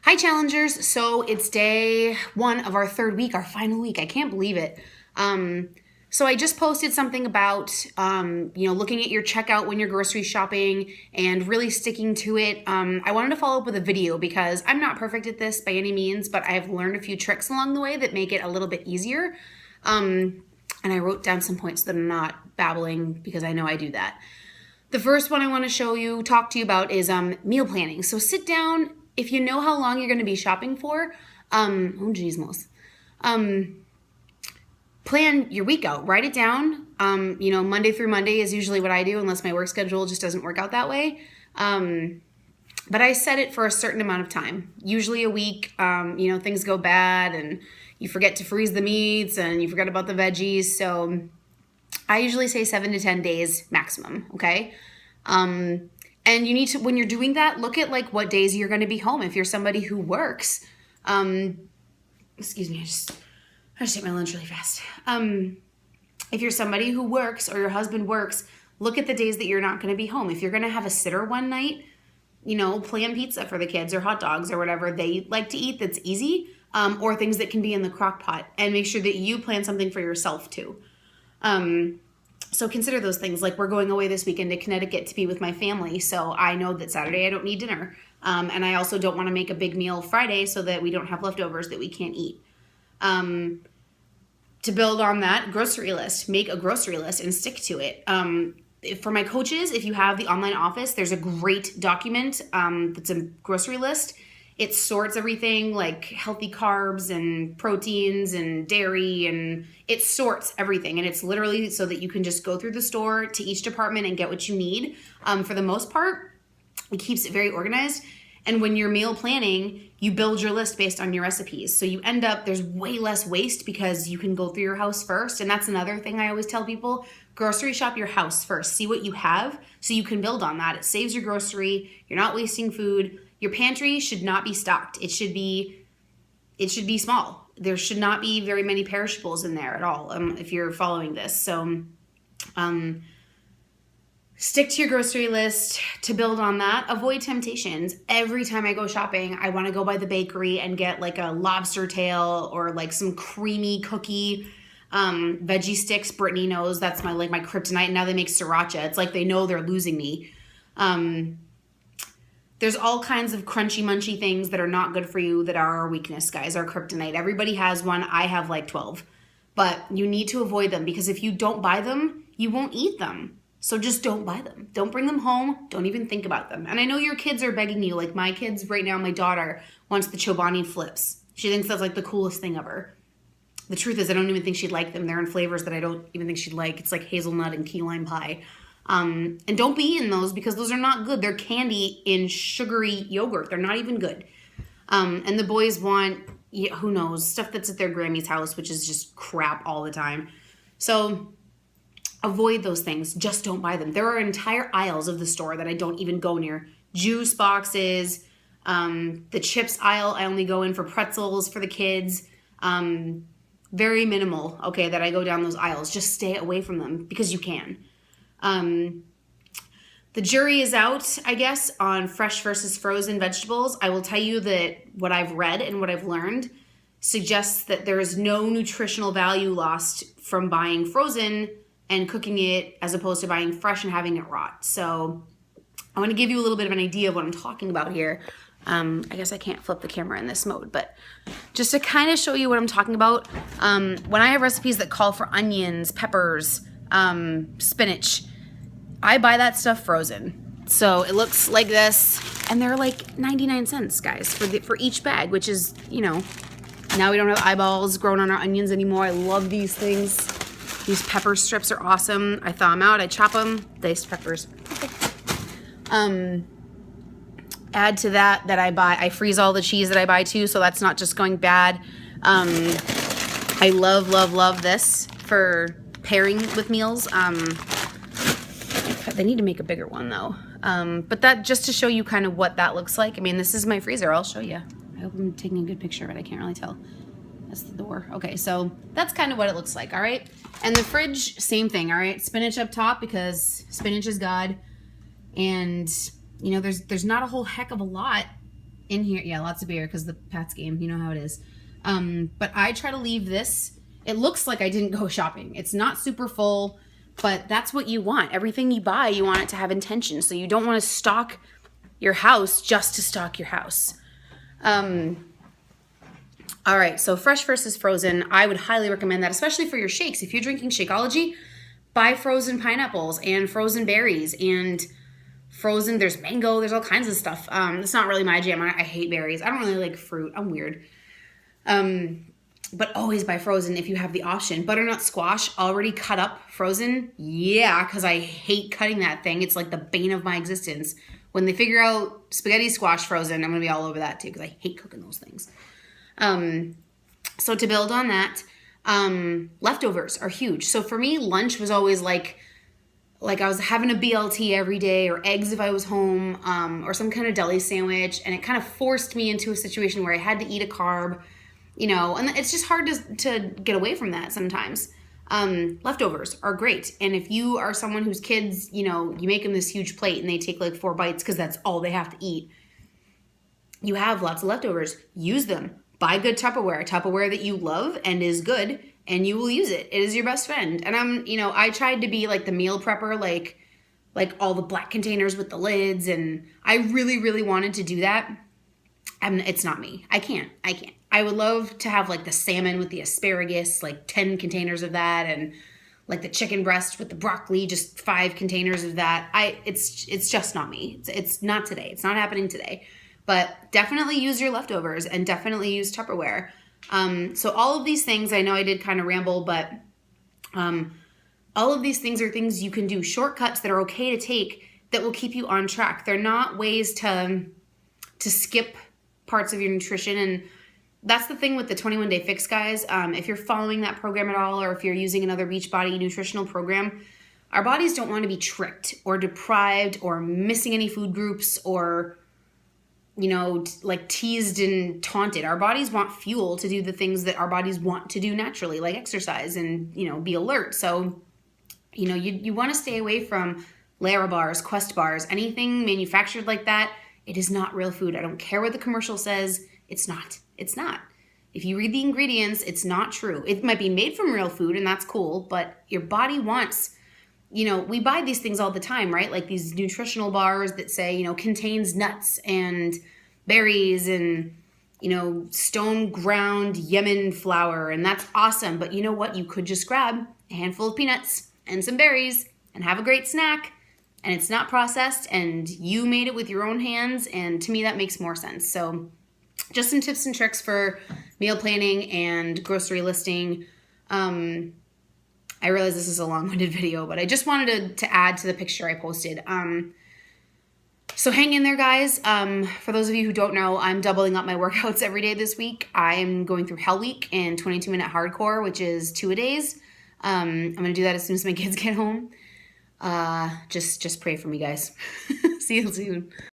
Hi, challengers. So it's day one of our third week, our final week. I can't believe it. So I just posted something about, looking at your checkout when you're grocery shopping and really sticking to it. I wanted to follow up with a video because I'm not perfect at this by any means, but I have learned a few tricks along the way that make it a little bit easier. And I wrote down some points that I'm not babbling because I know I do that. The first one I want to talk to you about is meal planning. So sit down. If you know how long you're going to be shopping for, oh geez, Moss. Plan your week out. Write it down. Monday through Monday is usually what I do, unless my work schedule just doesn't work out that way. But I set it for a certain amount of time, usually a week. Things go bad and you forget to freeze the meats and you forget about the veggies. So I usually say 7 to 10 days maximum, okay? And you need to, when you're doing that, look at like what days you're going to be home. If you're somebody who works, excuse me, I just take my lunch really fast. If you're somebody who works or your husband works, look at the days that you're not going to be home. If you're going to have a sitter one night, plan pizza for the kids or hot dogs or whatever they like to eat that's easy, or things that can be in the crock pot, and make sure that you plan something for yourself too. So consider those things. Like, we're going away this weekend to Connecticut to be with my family. So I know that Saturday I don't need dinner. And I also don't want to make a big meal Friday so that we don't have leftovers that we can't eat. To build on that, grocery list. Make a grocery list and stick to it. For my coaches, if you have the online office, there's a great document that's a grocery list. It sorts everything like healthy carbs and proteins and dairy, and it sorts everything. And it's literally so that you can just go through the store to each department and get what you need. For the most part, it keeps it very organized. And when you're meal planning, you build your list based on your recipes. So you end up, there's way less waste because you can go through your house first. And that's another thing I always tell people, grocery shop your house first. See what you have so you can build on that. It saves your grocery. You're not wasting food. Your pantry should not be stocked. It should be small. There should not be very many perishables in there at all, if you're following this. So stick to your grocery list to build on that. Avoid temptations. Every time I go shopping, I want to go by the bakery and get like a lobster tail or like some creamy cookie. Veggie sticks. Brittany knows that's my kryptonite. Now they make sriracha. It's like they know they're losing me. There's all kinds of crunchy munchy things that are not good for you that are our weakness, guys, our kryptonite. Everybody has one. I have like 12. But you need to avoid them because if you don't buy them, you won't eat them. So just don't buy them. Don't bring them home. Don't even think about them. And I know your kids are begging you. Like my kids right now, my daughter wants the Chobani flips. She thinks that's like the coolest thing ever. The truth is I don't even think she'd like them. They're in flavors that I don't even think she'd like. It's like hazelnut and key lime pie. And don't be eating those because those are not good. They're candy in sugary yogurt. They're not even good. And the boys want, who knows, stuff that's at their Grammy's house, which is just crap all the time. So avoid those things. Just don't buy them. There are entire aisles of the store that I don't even go near. Juice boxes, the chips aisle, I only go in for pretzels for the kids. Very minimal, okay, that I go down those aisles. Just stay away from them because you can. The jury is out, I guess, on fresh versus frozen vegetables. I will tell you that what I've read and what I've learned suggests that there is no nutritional value lost from buying frozen and cooking it as opposed to buying fresh and having it rot. So I want to give you a little bit of an idea of what I'm talking about here. I guess I can't flip the camera in this mode, but just to kind of show you what I'm talking about, when I have recipes that call for onions, peppers, spinach, I buy that stuff frozen. So it looks like this, and they're like 99 cents, guys, for each bag, which is, now we don't have eyeballs growing on our onions anymore. I love these things. These pepper strips are awesome. I thaw them out, I chop them, diced peppers. Okay. Add to that I freeze all the cheese that I buy too, so that's not just going bad. I love this for pairing with meals. They need to make a bigger one though. But that just to show you kind of what that looks like. I mean, this is my freezer. I'll show you. I hope I'm taking a good picture of it. I can't really tell. That's the door. Okay, so that's kind of what it looks like, all right? And the fridge, same thing, all right? Spinach up top because spinach is God. And, there's not a whole heck of a lot in here. Yeah, lots of beer because the Pats game. You know how it is. But I try to leave this. It looks like I didn't go shopping. It's not super full, but that's what you want. Everything you buy, you want it to have intention. So you don't want to stock your house just to stock your house. All right, so fresh versus frozen, I would highly recommend that, especially for your shakes. If you're drinking Shakeology, buy frozen pineapples and frozen berries and frozen, there's mango, there's all kinds of stuff. It's not really my jam. I hate berries. I don't really like fruit. I'm weird. But always buy frozen if you have the option. Butternut squash, already cut up, frozen. Yeah, because I hate cutting that thing. It's like the bane of my existence. When they figure out spaghetti squash frozen, I'm going to be all over that too because I hate cooking those things. So to build on that, leftovers are huge. So for me, lunch was always like I was having a BLT every day or eggs if I was home, or some kind of deli sandwich. And it kind of forced me into a situation where I had to eat a carb, you know, and it's just hard to get away from that sometimes. Leftovers are great. And if you are someone whose kids, you know, you make them this huge plate and they take like 4 bites because that's all they have to eat. You have lots of leftovers. Use them. Buy good Tupperware that you love and is good, and you will use it. It is your best friend. And I tried to be like the meal prepper, like all the black containers with the lids, and I really, really wanted to do that. It's not me. I can't. I would love to have like the salmon with the asparagus, like 10 containers of that, and like the chicken breast with the broccoli, just 5 containers of that. It's just not me. It's not today. It's not happening today. But definitely use your leftovers and definitely use Tupperware. So all of these things, I know I did kind of ramble, but all of these things are things you can do, shortcuts that are okay to take that will keep you on track. They're not ways to skip parts of your nutrition. And that's the thing with the 21 Day Fix, guys. If you're following that program at all, or if you're using another Beachbody nutritional program, our bodies don't want to be tricked or deprived or missing any food groups or like teased and taunted. Our bodies want fuel to do the things that our bodies want to do naturally, like exercise and, be alert. So, you want to stay away from Larabars, Quest bars, anything manufactured like that. It is not real food. I don't care what the commercial says. It's not. If you read the ingredients, it's not true. It might be made from real food and that's cool, but your body wants, we buy these things all the time, right? Like these nutritional bars that say, contains nuts and berries and, stone ground Yemen flour. And that's awesome. But you know what? You could just grab a handful of peanuts and some berries and have a great snack. And it's not processed and you made it with your own hands. And to me, that makes more sense. So just some tips and tricks for meal planning and grocery listing. I realize this is a long-winded video, but I just wanted to add to the picture I posted. So hang in there, guys. For those of you who don't know, I'm doubling up my workouts every day this week. I'm going through Hell Week and 22-minute hardcore, which is 2-a-days. I'm going to do that as soon as my kids get home. Just pray for me, guys. See you soon.